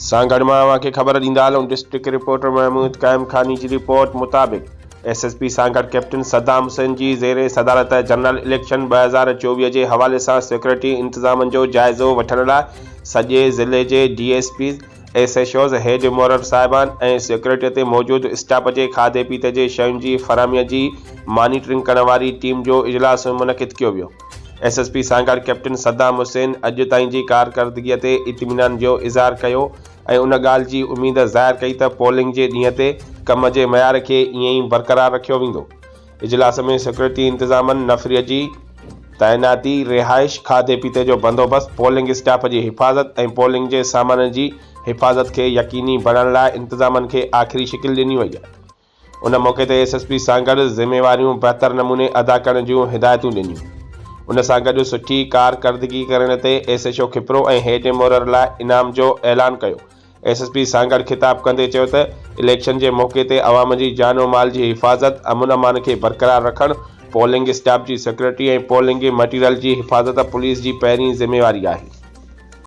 सांगड़ मां खे ख़बर ॾींदा हलूं। डिस्ट्रिक्ट रिपोर्टर महमूद क़ाइम खानी जी रिपोर्ट मुताबिक़ SSP सांगड़ कैप्टन सद्दाम हुसैन जी ज़ेरे सदारत जनरल इलेक्शन 2024 जे हवाले सां सिक्योरिटी इंतज़ामनि जो जाइज़ो वठण लाइ सॼे ज़िले जे DSP SHOs हेड मोहर साहिबान ऐं सिक्योरिटी ते मौजूदु स्टाफ जे खाधे पीते जे शयुनि जी फ़राहमीअ जी मॉनिटरिंग करण वारी टीम जो इजलास मुनक़िद कयो वियो। SSP सांगड़ कैप्टन सद्दाम हुसैन अॼु ताईं जी कारकर्दगीअ ते इत्मीनान जो इज़हार कयो ऐं उन ॻाल्हि जी उमेद ज़ाहिर कई त पोलिंग जे ॾींहं ते कम जे मयार खे ईअं ई बरक़रार रखियो वेंदो। इजलास में सिक्योरिटी इंतज़ामनि, नफ़रीअ जी तैनाती, रिहाइश, खाधे पीते जो बंदोबस्त, पोलिंग स्टाफ जी हिफ़ाज़त ऐं पोलिंग जे सामान जी हिफ़ाज़त खे यकीनी बणाइण लाइ इंतज़ामनि खे आख़िरी शिकिल ॾिनी वई आहे। उन मौक़े ते SSP सांगड़ ज़िम्मेवारियूं बहितर नमूने अदा करण जूं हिदायतूं ॾिनियूं। उन सां गॾु सुठी कारकर्दगी करण ते SHO खिपरो ऐं हेड मोहर लाइ इनाम जो ऐलान कयो। SSP सांगड़ ख़िताब कंदे चयो त इलेक्शन जे मौक़े ते अवाम जी जान माल जी हिफ़ाज़त, अमन अमान खे बरक़रार रखणु, पोलिंग स्टाफ जी सिक्योरिटी ऐं पोलिंग मटीरियल जी हिफ़ाज़त पुलिस जी पहिरीं ज़िम्मेवारी आहे।